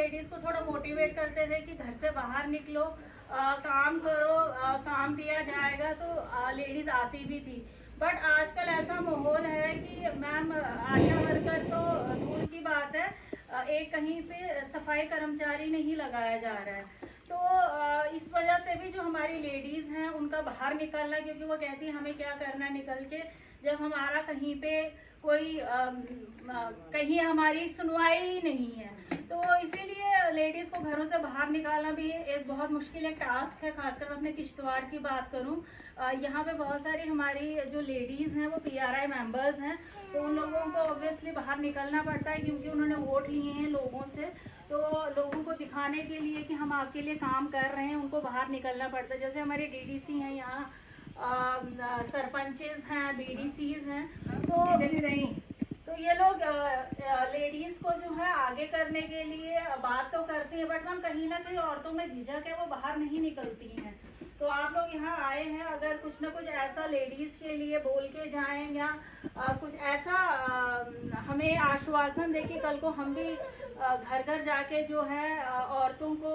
Ladies को थोड़ा motivate करते थे कि घर से बाहर निकलो, काम करो, काम दिया जाएगा, तो लेडीज़ आती भी थी। बट आजकल ऐसा माहौल है कि मैम आशा वर्कर तो दूर की बात है, एक कहीं पे सफाई कर्मचारी नहीं लगाया जा रहा है। तो इस वजह से भी जो हमारी लेडीज़ हैं उनका बाहर निकलना, क्योंकि वो कहती हैं हमें क्या करना है निकल के, जब हमारा कहीं पे कोई कहीं हमारी सुनवाई ही नहीं है। तो इसीलिए लेडीज़ को घरों से बाहर निकालना भी एक बहुत मुश्किल एक टास्क है। खासकर मैं अपने किश्तवाड़ की बात करूं, यहाँ पे बहुत सारी हमारी जो लेडीज़ हैं वो PRI मेंबर्स हैं, तो उन लोगों को ऑब्वियसली बाहर निकलना पड़ता है, क्योंकि उन्होंने वोट लिए हैं लोगों से। तो लोगों को दिखाने के लिए कि हम आपके लिए काम कर रहे हैं, उनको बाहर निकलना पड़ता है। जैसे हमारे DDC हैं यहाँ, सरपंचेस हैं, BDCs हैं, तो ये लोग लेडीज़ को जो है आगे करने के लिए बात तो करती हैं, बट मैम कहीं ना कहीं औरतों में झिझक है, वो बाहर नहीं निकलती हैं। तो आप लोग यहाँ आए हैं, अगर कुछ ना कुछ ऐसा लेडीज़ के लिए बोल के जाएं, या कुछ ऐसा हमें आश्वासन दे कि कल को हम भी घर घर जाके जो है औरतों को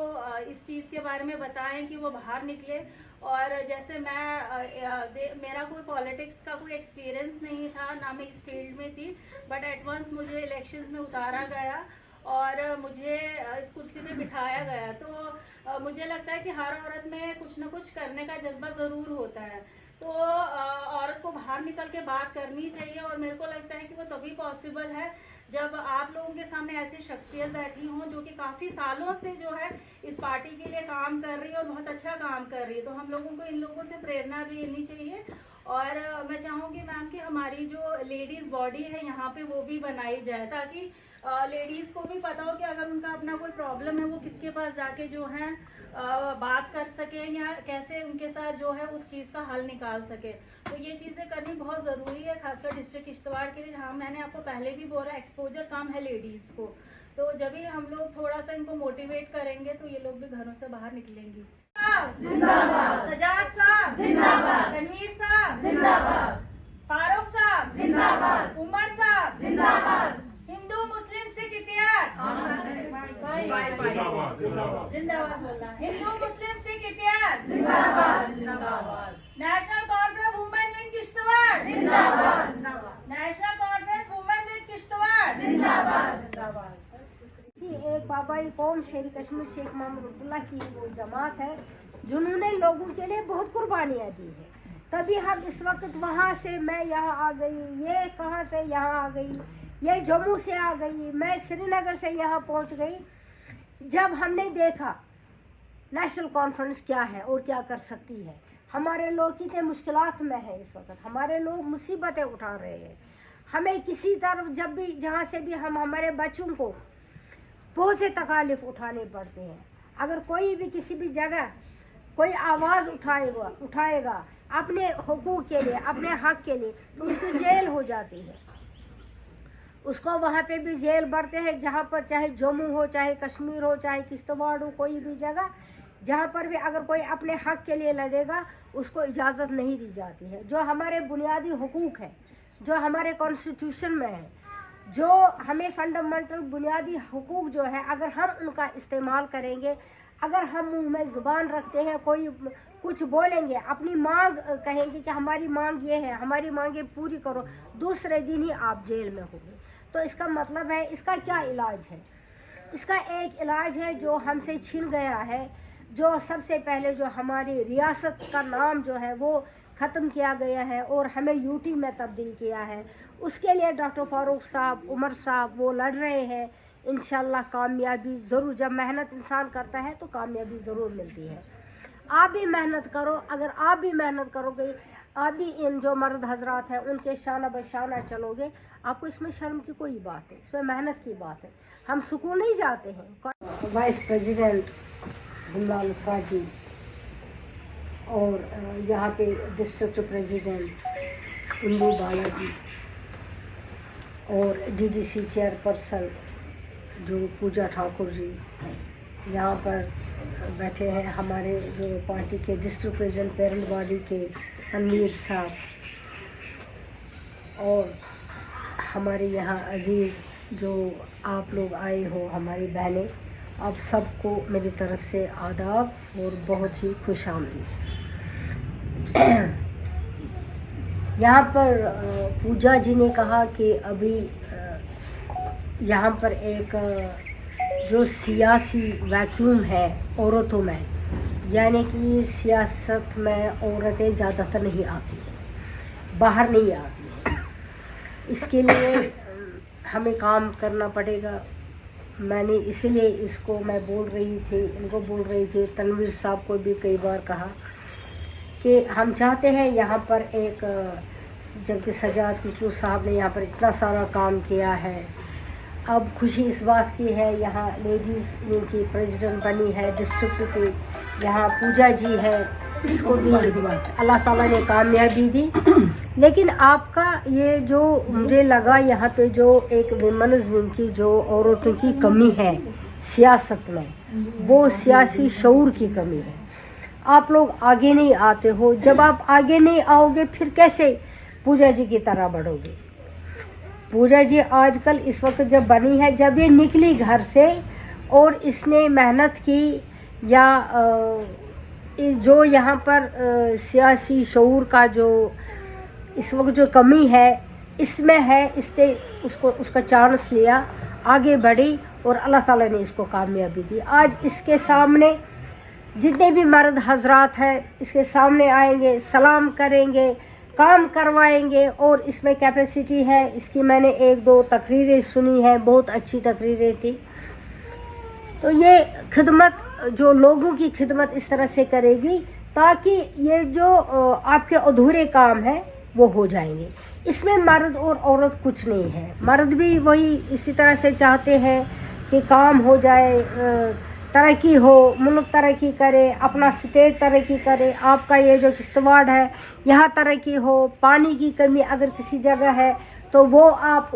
इस चीज़ के बारे में बताएं कि वो बाहर निकले। और जैसे मेरा कोई पॉलिटिक्स का कोई एक्सपीरियंस नहीं था, ना मैं इस फील्ड में थी, बट एट वंस मुझे इलेक्शंस में उतारा गया और मुझे इस कुर्सी पे बिठाया गया। तो मुझे लगता है कि हर औरत में कुछ ना कुछ करने का जज्बा ज़रूर होता है। तो औरत को बाहर निकल के बात करनी चाहिए, और मेरे को लगता है कि वो तभी पॉसिबल है जब आप लोगों के सामने ऐसी शख्सियत बैठी हों जो कि काफ़ी सालों से जो है इस पार्टी के लिए काम कर रही है और बहुत अच्छा काम कर रही है। तो हम लोगों को इन लोगों से प्रेरणा लेनी चाहिए। और मैं चाहूँगी मैम कि हमारी जो लेडीज़ बॉडी है यहाँ पे वो भी बनाई जाए, ताकि लेडीज़ को भी पता हो कि अगर उनका अपना कोई प्रॉब्लम है वो किसके पास जाके जो है बात कर सकें, या कैसे उनके साथ जो है उस चीज़ का हल निकाल सके। तो ये चीज़ें करनी बहुत ज़रूरी है, खासकर डिस्ट्रिक्ट किश्तवाड़ के लिए, जहाँ मैंने आपको पहले भी बोला एक्सपोजर कम है लेडीज़ को। तो जब भी हम लोग थोड़ा सा इनको मोटिवेट करेंगे तो ये लोग भी घरों से बाहर निकलेंगी। जिंदाबाद सजाद साहब, जिंदाबाद तनवीर साहब, जिंदाबाद फारूक साहब, जिंदाबाद उमर साहब, जिंदाबाद हिंदू मुस्लिम सिख इतिहाद, जिंदाबाद बोलना, हिंदू मुस्लिम सिख इतिहाद, जिंदाबाद, जिंदाबाद National Conference women wing Kishtwar, जिंदाबाद, National Conference women wing Kishtwar, जिंदाबाद, जिंदाबाद। एक बाबाई कौम शेर कश्मीर शेख मोहम्मद की वो जमात है जिन्होंने लोगों के लिए बहुत कुर्बानियाँ दी है। तभी हम इस वक्त वहाँ से मैं यहाँ आ गई, ये कहाँ से यहाँ आ गई, ये जम्मू से आ गई, मैं श्रीनगर से यहाँ पहुँच गई। जब हमने देखा नेशनल कॉन्फ्रेंस क्या है और क्या कर सकती है, हमारे लोग कितने मुश्किलात में है इस वक्त, हमारे लोग मुसीबतें उठा रहे हैं। हमें किसी तरफ जब भी जहाँ से भी हम हमारे बच्चों को बहुत से तकालीफ उठाने पड़ते हैं। अगर कोई भी किसी भी जगह कोई आवाज़ उठाएगा अपने हुकूक के लिए, अपने हक के लिए, तो उसकी जेल हो जाती है। उसको वहाँ पे भी जेल भरते हैं, जहाँ पर चाहे जम्मू हो, चाहे कश्मीर हो, चाहे किश्तवाड़ हो, कोई भी जगह जहाँ पर भी अगर कोई अपने हक के लिए लड़ेगा उसको इजाज़त नहीं दी जाती है। जो हमारे बुनियादी हुकूक है, जो हमारे कॉन्स्टिट्यूशन में है, जो हमें फंडामेंटल बुनियादी हुकूक जो है, अगर हम उनका इस्तेमाल करेंगे, अगर हम मुंह में ज़ुबान रखते हैं, कोई कुछ बोलेंगे, अपनी मांग कहेंगे कि हमारी मांग ये है, हमारी मांगे पूरी करो, दूसरे दिन ही आप जेल में होंगे। तो इसका मतलब है, इसका क्या इलाज है? इसका एक इलाज है जो हमसे छिन गया है, जो सबसे पहले जो हमारी रियासत का नाम जो है वो ख़त्म किया गया है और हमें यूटी में तब्दील किया है। उसके लिए डॉक्टर फारूक साहब, उमर साहब वो लड़ रहे हैं। इंशाल्लाह कामयाबी ज़रूर, जब मेहनत इंसान करता है तो कामयाबी ज़रूर मिलती है। आप भी मेहनत करो, अगर आप भी मेहनत करोगे, आप भी इन जो मर्द हजरात हैं उनके शाना बशाना चलोगे, आपको इसमें शर्म की कोई बात है, इसमें मेहनत की बात है। हम सुकून नहीं जाते हैं। वाइस प्रेसिडेंट गुलनाल फाजी और यहाँ पे डिस्ट्रिक्ट प्रेसिडेंट इंदू बालाजी और DDC चेयरपर्सन जो पूजा ठाकुर जी यहाँ पर बैठे हैं, हमारे जो पार्टी के डिस्ट्रिक्ट प्रेसिडेंट पेरेंट बॉडी के तनवीर साहब, और हमारे यहाँ अजीज़ जो आप लोग आए हो, हमारी बहनें, आप सबको मेरी तरफ से आदाब और बहुत ही खुश आमदीद। यहाँ पर पूजा जी ने कहा कि अभी यहाँ पर एक जो सियासी वैक्यूम है औरतों में, यानी कि सियासत में औरतें ज़्यादातर नहीं आती, बाहर नहीं आती हैं। इसके लिए हमें काम करना पड़ेगा। मैंने इसीलिए इसको मैं बोल रही थी, इनको बोल रही थी, तनवीर साहब को भी कई बार कहा कि हम चाहते हैं यहाँ पर एक, जबकि सजाद खुशबू साहब ने यहाँ पर इतना सारा काम किया है। अब खुशी इस बात की है, यहाँ लेडीज़ की प्रेसिडेंट बनी है डिस्ट्रिक्ट की, यहाँ पूजा जी है, इसको भी अल्लाह ताला ने कामयाबी दी। लेकिन आपका ये जो मुझे लगा यहाँ पे जो एक विमेन्स विंग की जो औरतों की कमी है सियासत में, वो सियासी शऊर की कमी है। आप लोग आगे नहीं आते हो। जब आप आगे नहीं आओगे फिर कैसे पूजा जी की तरह बढ़ोगे। पूजा जी आजकल इस वक्त जब बनी है, जब ये निकली घर से और इसने मेहनत की, या जो यहाँ पर सियासी शऊर का जो इस वक्त जो कमी है इसमें है, इसने उसका चांस लिया, आगे बढ़ी और अल्लाह ताला ने इसको कामयाबी दी। आज इसके सामने जितने भी मर्द हजरात हैं इसके सामने आएंगे, सलाम करेंगे, काम करवाएंगे और इसमें कैपेसिटी है। इसकी मैंने एक दो तकरीरें सुनी हैं, बहुत अच्छी तकरीरें थी। तो ये खिदमत, जो लोगों की खिदमत इस तरह से करेगी ताकि ये जो आपके अधूरे काम हैं वो हो जाएंगे। इसमें मर्द और औरत कुछ नहीं है। मर्द भी वही इसी तरह से चाहते हैं कि काम हो जाए, तरक्की हो, मुल्क तरक्की करे, अपना स्टेट तरक्की करे, आपका ये जो किश्तवाड़ है यहाँ तरक्की हो। पानी की कमी अगर किसी जगह है तो वो आप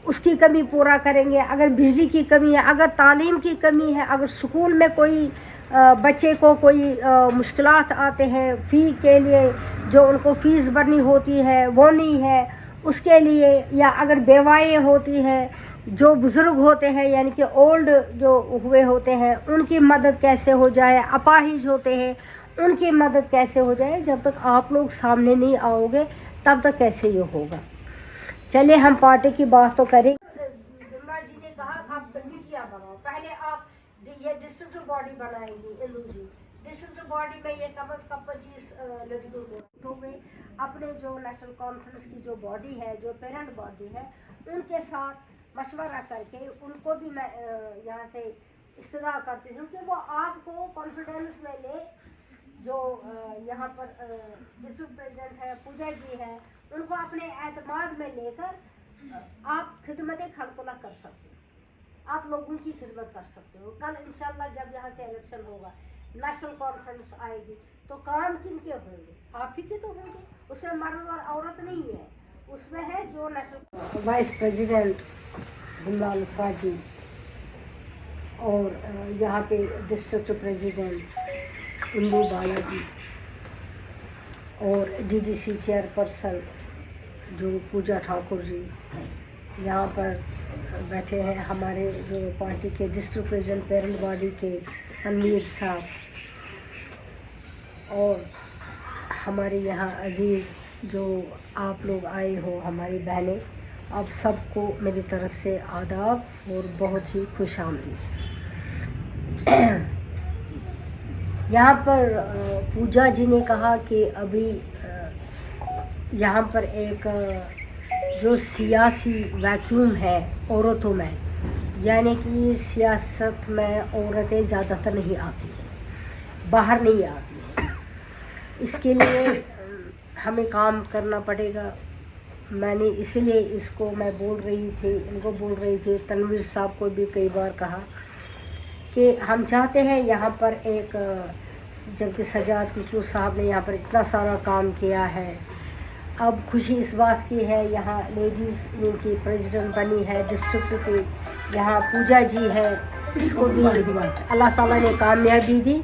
उसकी कमी पूरा करेंगे। अगर बिजली की कमी है, अगर तालीम की कमी है, अगर स्कूल में कोई बच्चे को कोई मुश्किलात आते हैं, फ़ी के लिए जो उनको फ़ीस भरनी होती है वो नहीं है उसके लिए, या अगर बेवाएँ होती हैं, जो बुज़ुर्ग होते हैं यानी कि ओल्ड जो हुए होते हैं उनकी मदद कैसे हो जाए, अपाहिज होते हैं उनकी मदद कैसे हो जाए। जब तक आप लोग सामने नहीं आओगे तब तक कैसे ये होगा। चलिए हम पार्टी की बात तो करें। जुम्मा जी ने कहा आप कमेटियाँ बनाओ, पहले आप ये डिस्ट्रिक्ट बॉडी बनाएंगी। इंदू जी डिस्ट्रिक्ट बॉडी में ये कम से कम 25 लड़कियों को हो गए। अपने जो नेशनल कॉन्फ्रेंस की जो बॉडी है, जो पेरेंट बॉडी है, उनके साथ मशवरा करके उनको भी मैं यहाँ से इस्तदा करती हूँ कि वो आपको कॉन्फिडेंस में ले। जो यहाँ पर डिस्ट्रिक्ट प्रेसिडेंट है, पूजा जी है, उनको अपने एतमाद में लेकर आप खिदमत खलकुला कर सकते हो, आप लोगों की खिदमत कर सकते हो। कल इंशाल्लाह जब यहाँ से इलेक्शन होगा, नेशनल कॉन्फ्रेंस आएगी तो काम किन के होंगे? आप ही के तो होंगे। उसमें मर्द और औरत नहीं है, उसमें है जो नेशनल वाइस प्रेसिडेंट गुलवाल फाजी और यहाँ पे डिस्ट्रिक्ट प्रेसिडेंट इंदू बालाजी और डीडीसी चेयरपर्सन जो पूजा ठाकुर जी यहाँ पर बैठे हैं। हमारे जो पार्टी के डिस्ट्रिक्ट प्रेसिडेंट पेरेंट बॉडी के तनवीर साहब और हमारे यहाँ अजीज़ जो आप लोग आए हो, हमारी बहनें, आप सबको मेरी तरफ से आदाब और बहुत ही खुश आमदीद। यहाँ पर पूजा जी ने कहा कि अभी यहाँ पर एक जो सियासी वैक्यूम है औरतों में, यानी कि सियासत में औरतें ज़्यादातर नहीं आती, बाहर नहीं आती हैं। इसके लिए हमें काम करना पड़ेगा। मैंने इसीलिए इसको मैं बोल रही थी, इनको बोल रही थी, तनवीर साहब को भी कई बार कहा कि हम चाहते हैं यहाँ पर एक, जबकि सजाद खुशबू साहब ने यहाँ पर इतना सारा काम किया है। अब खुशी इस बात की है, यहाँ लेडीज़ की प्रेसिडेंट बनी है डिस्ट्रिक्ट की, यहाँ पूजा जी है, इसको भी अल्लाह ताला ने कामयाबी दी।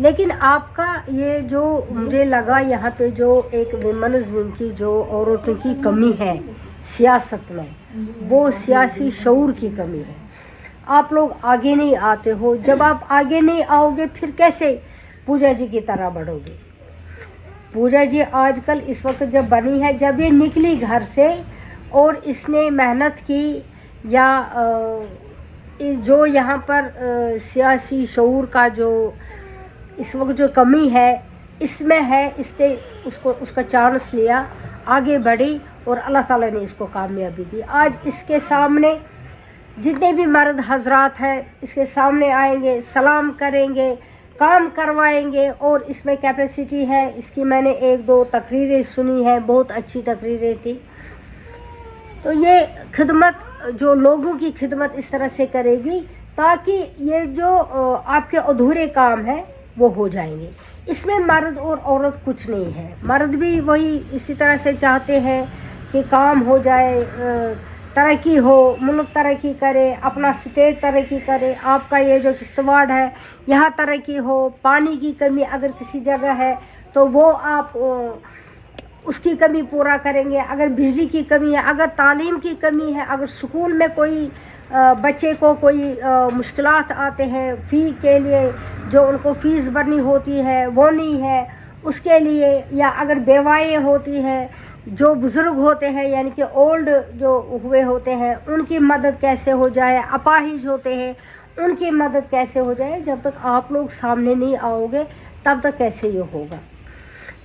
लेकिन आपका ये जो मुझे लगा यहाँ पे जो एक विमेन्स विंग की जो औरतों की कमी है सियासत में, वो सियासी शऊर की कमी है। आप लोग आगे नहीं आते हो। जब आप आगे नहीं आओगे फिर कैसे पूजा जी की तरह बढ़ोगे। पूजा जी आजकल इस वक्त जब बनी है, जब ये निकली घर से और इसने मेहनत की, या जो यहाँ पर सियासी शऊर का जो इस वक्त जो कमी है इसमें है, इसने उसका चांस लिया, आगे बढ़ी और अल्लाह ताला ने इसको कामयाबी दी। आज इसके सामने जितने भी मर्द हजरात हैं इसके सामने आएंगे, सलाम करेंगे, काम करवाएंगे और इसमें कैपेसिटी है इसकी। मैंने 1-2 तकरीरें सुनी हैं, बहुत अच्छी तकरीरें थी। तो ये खिदमत, जो लोगों की खिदमत इस तरह से करेगी ताकि ये जो आपके अधूरे काम हैं वो हो जाएंगे। इसमें मर्द और औरत कुछ नहीं है। मर्द भी वही इसी तरह से चाहते हैं कि काम हो जाए, तरक्की हो, मुल्क तरक्की करे, अपना स्टेट तरक्की करे, आपका ये जो किश्तवाड़ है यहाँ तरक्की हो। पानी की कमी अगर किसी जगह है तो वो आप उसकी कमी पूरा करेंगे। अगर बिजली की कमी है, अगर तालीम की कमी है, अगर स्कूल में कोई बच्चे को कोई मुश्किलात आते हैं फ़ी के लिए, जो उनको फ़ीस भरनी होती है वो नहीं है उसके लिए, या अगर बेवाएँ होती हैं, जो बुज़ुर्ग होते हैं यानी कि ओल्ड जो हुए होते हैं उनकी मदद कैसे हो जाए, अपाहिज होते हैं उनकी मदद कैसे हो जाए। जब तक आप लोग सामने नहीं आओगे तब तक कैसे ये होगा।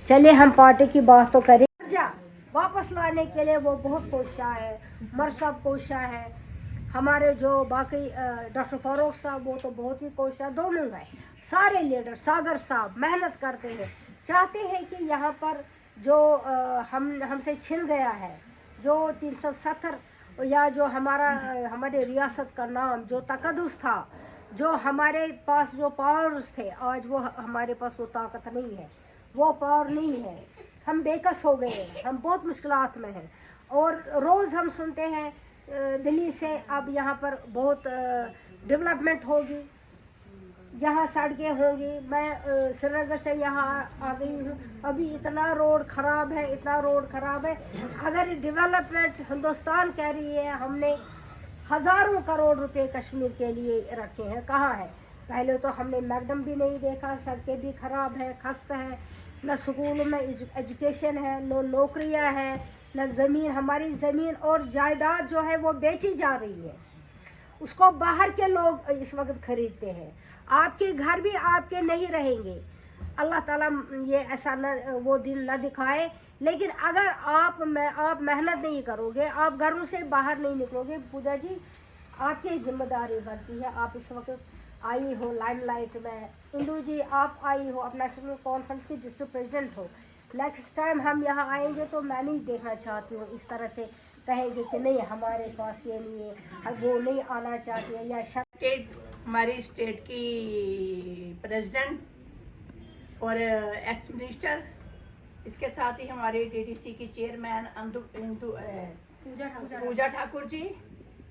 चलिए हम पार्टी की बात तो करें। वापस लाने के लिए वो बहुत कोशिश है, मर साहब कोशिश है, हमारे जो बाकी डॉक्टर फारूक साहब वो तो बहुत ही कोशिश, दोनों है, सारे लीडर, सागर साहब मेहनत करते हैं, चाहते हैं कि यहाँ पर जो हमसे छिन गया है, जो 370 या जो हमारे रियासत का नाम जो तकद्दुस था, जो हमारे पास जो पावर्स थे, आज वो हमारे पास वो ताकत नहीं है, वो पावर नहीं है। हम बेकस हो गए हैं, हम बहुत मुश्किलात में हैं। और रोज़ हम सुनते हैं दिल्ली से अब यहाँ पर बहुत डेवलपमेंट होगी, यहाँ सड़कें होंगी। मैं श्रीनगर से यहाँ आ गई हूँ, अभी इतना रोड ख़राब है, इतना रोड ख़राब है। अगर डेवलपमेंट हिंदुस्तान कह रही है, हमने हज़ारों करोड़ रुपए कश्मीर के लिए रखे हैं, कहाँ है? पहले तो हमने मैगडम भी नहीं देखा, सड़कें भी ख़राब है, खस्त है, न स्कूलों में एजुकेशन है, न नौकरियाँ हैं, न ज़मीन। हमारी ज़मीन और जायदाद जो है वो बेची जा रही है, उसको बाहर के लोग इस वक्त खरीदते हैं। आपके घर भी आपके नहीं रहेंगे, अल्लाह ताला ये ऐसा न वो दिन न दिखाए। लेकिन अगर आप मेहनत नहीं करोगे, आप घरों से बाहर नहीं निकलोगे, पूजा जी आपकी जिम्मेदारी बनती है। आप इस वक्त आई हो लाइमलाइट में, इंदू जी आप आई हो, आप नेशनल कॉन्फ्रेंस की डिस्ट्रिक्ट प्रेसिडेंट हो। नेक्स्ट टाइम हम यहाँ आएंगे तो मैं नहीं देखना चाहती हूँ इस तरह से कहेंगे कि नहीं हमारे पास ये नहीं है, वो नहीं आना चाहती है। या हमारी स्टेट की प्रेसिडेंट और एक्स मिनिस्टर, इसके साथ ही हमारे DDC की चेयरमैन पूजा ठाकुर जी,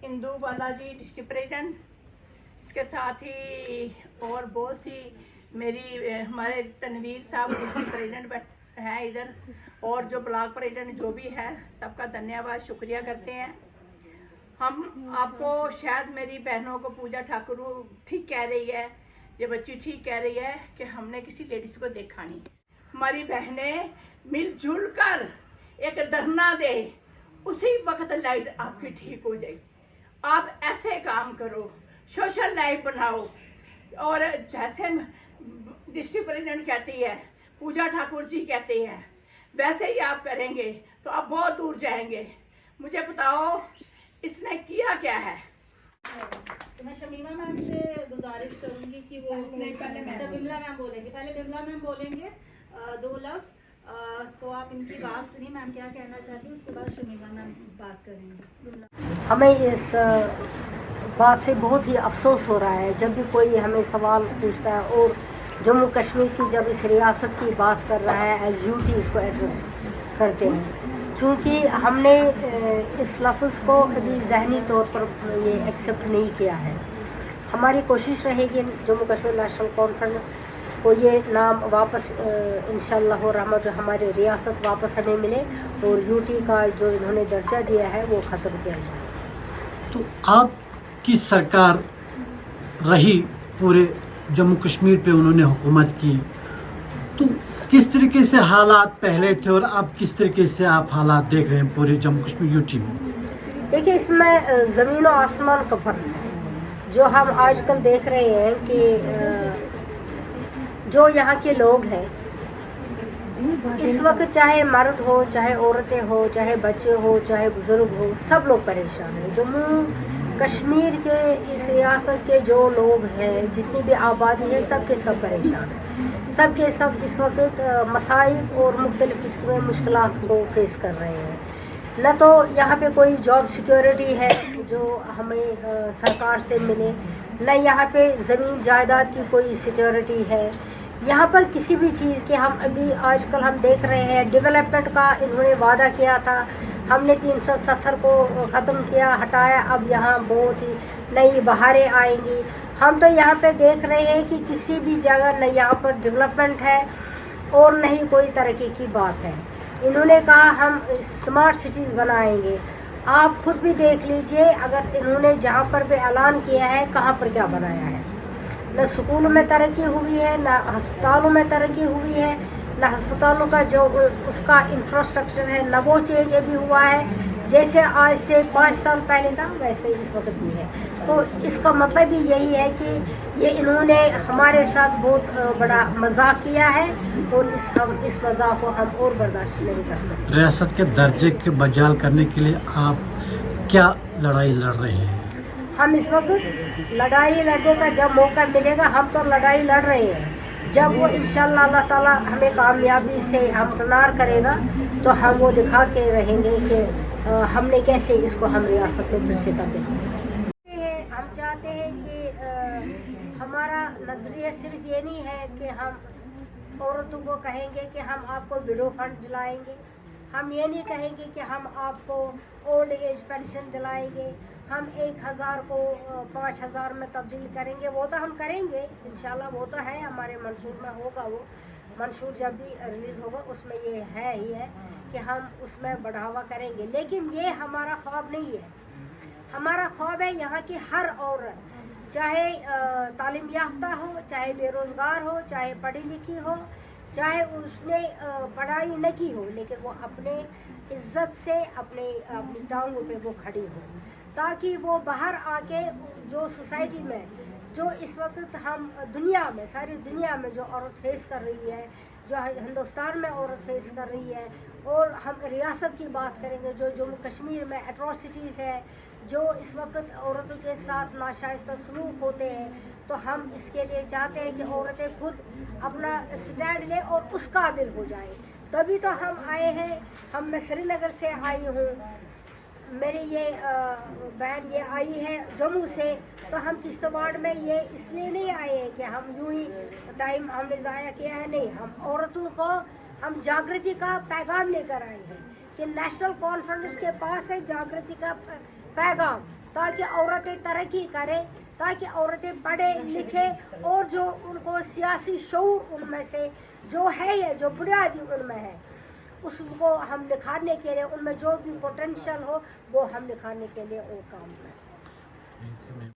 इंदू बालाजी डिस्ट्रिक्ट प्रेसिडेंट, इसके साथ ही और बहुत सी हमारे तनवीर साहब डिस्ट्रिक्ट प्रेसिडेंट है इधर, और जो ब्लॉक प्रेसिडेंट जो भी है, सबका धन्यवाद शुक्रिया करते हैं। हम आपको, शायद मेरी बहनों को पूजा ठाकुर ठीक कह रही है, ये बच्ची ठीक कह रही है कि हमने किसी लेडीज को देखा नहीं। हमारी बहनें मिलजुल कर एक धरना दे, उसी वक्त लाइफ आपकी ठीक हो जाएगी। आप ऐसे काम करो, सोशल लाइफ बनाओ, और जैसे डिस्ट्रिक्ट प्रेसिडेंट कहती है, पूजा ठाकुर जी कहते हैं, वैसे ही आप करेंगे तो आप बहुत दूर जाएंगे। मुझे बताओ इसने किया क्या है। तो मैं शमीमा मैम से गुजारिश करूंगी कि वो बिमला मैम बोलेंगे, पहले बिमला मैम बोलेंगे 2 लफ्ज़, तो आप इनकी बात सुनिए, मैम क्या कहना चाहती है, उसके बाद शमीमा मैम बात करेंगे। हमें इस बात से बहुत ही अफसोस हो रहा है जब भी कोई हमें सवाल पूछता है, और जम्मू कश्मीर की जब इस रियासत की बात कर रहा है एज यूटी इसको एड्रेस करते हैं, चूँकि हमने इस लफ्ज़ को अभी ज़हनी तौर पर ये एक्सेप्ट नहीं किया है। हमारी कोशिश रहेगी जम्मू कश्मीर नेशनल कॉन्फ्रेंस को ये नाम वापस इंशाअल्लाह रहमत जो हमारी रियासत वापस हमें मिले, और यूटी का जो इन्होंने दर्जा दिया है वो ख़त्म किया जाए। तो आपकी सरकार रही, पूरे जम्मू कश्मीर पे उन्होंने हुकूमत की, तो किस तरीके से हालात पहले थे और अब किस तरीके से आप हालात देख रहे हैं पूरे जम्मू कश्मीर यूटी में? देखिए, इसमें ज़मीन और आसमान का फ़र्क है। जो हम आजकल देख रहे हैं कि जो यहाँ के लोग हैं इस वक्त, चाहे मर्द हो, चाहे औरतें हो, चाहे बच्चे हो, चाहे बुज़ुर्ग हो, सब लोग परेशान हैं। जम्मू कश्मीर के इस रियासत के जो लोग हैं, जितनी भी आबादी है, सब के सब परेशान हैं। सब के सब इस वक्त मसाइब और मुख्तलिफ़ किस्म की मुश्किलात को फेस कर रहे हैं। न तो यहाँ पे कोई जॉब सिक्योरिटी है जो हमें सरकार से मिले, न यहाँ पे ज़मीन जायदाद की कोई सिक्योरिटी है। यहाँ पर किसी भी चीज़ के, हम अभी आजकल हम देख रहे हैं डेवलपमेंट का इन्होंने वादा किया था, हमने 370 को ख़त्म किया, हटाया, अब यहाँ बहुत ही नई बहारें आएंगी। हम तो यहाँ पे देख रहे हैं कि किसी भी जगह न यहाँ पर डेवलपमेंट है और न ही कोई तरक्की की बात है। इन्होंने कहा हम स्मार्ट सिटीज़ बनाएंगे। आप खुद भी देख लीजिए, अगर इन्होंने जहाँ पर भी ऐलान किया है, कहाँ पर क्या बनाया है। न स्कूलों में तरक्की हुई है, न हस्पतालों में तरक्की हुई है, न हस्पतालों का जो उसका इंफ्रास्ट्रक्चर है, न वो चेंज अभी हुआ है। जैसे आज से 5 साल पहले था, वैसे इस वक्त भी है। तो इसका मतलब ही यही है कि ये इन्होंने हमारे साथ बहुत बड़ा मजाक किया है और हम इस मजाक को हम और बर्दाश्त नहीं कर सकते। रियासत के दर्जे के बहाल करने के लिए आप क्या लड़ाई लड़ रहे हैं? हम इस वक्त लड़ाई लड़ने का जब मौका मिलेगा, हम तो लड़ाई लड़ रहे हैं। जब वो इंशाअल्लाह अल्लाह ताला हमें कामयाबी से हमकिनार करेगा तो हम वो दिखा के रहेंगे कि हमने कैसे इसको हम रियासत में फिर से तब्दील किया। हम चाहते हैं कि हमारा नज़रिया सिर्फ ये नहीं है कि हम औरतों को कहेंगे कि हम आपको विडो फंड दिलाएंगे, हम ये नहीं कहेंगे कि हम आपको ओल्ड एज पेंशन दिलाएंगे, हम 1000 को 5000 में तब्दील करेंगे। वो तो हम करेंगे इंशाल्लाह, वो तो है हमारे मंशूर में होगा। वो मंशूर जब भी रिलीज़ होगा उसमें ये है ही है कि हम उसमें बढ़ावा करेंगे। लेकिन ये हमारा ख्वाब नहीं है। हमारा ख्वाब है यहाँ की हर औरत, चाहे तालीम याफ्ता हो, चाहे बेरोज़गार हो, चाहे पढ़ी लिखी हो, चाहे उसने पढ़ाई न की हो, लेकिन वो अपने इज्जत से अपनी टांगों पे वो खड़ी हो, ताकि वो बाहर आके जो सोसाइटी में, जो इस वक्त हम दुनिया में, सारी दुनिया में जो औरत फेस कर रही है, जो हिंदुस्तान में औरत फेस कर रही है, और हम रियासत की बात करेंगे जो जम्मू कश्मीर में एट्रोसिटीज़ है, जो इस वक्त औरतों के साथ नाशाइस्ता सलूक होते हैं, तो हम इसके लिए चाहते हैं कि औरतें खुद अपना स्टैंड लें और उस काबिल हो जाएं। तभी तो हम आए हैं। मैं श्रीनगर से आई हूँ, मेरी ये बहन ये आई है जम्मू से, तो हम किश्तवाड़ में ये इसलिए नहीं आए हैं कि हम यूं ही टाइम हमने ज़ाया किया है, नहीं। हम औरतों को हम जागृति का पैगाम लेकर आए हैं कि नेशनल कॉन्फ्रेंस के पास है जागृति का पैगाम, ताकि औरतें तरक्की करें, ताकि औरतें पढ़े लिखें और जो उनको सियासी शऊर उनमें से जो है, ये जो बुनियादी उनमें है, उसको हम निखारने के लिए, उनमें जो भी पोटेंशियल हो वो हम निखारने के लिए और काम करें।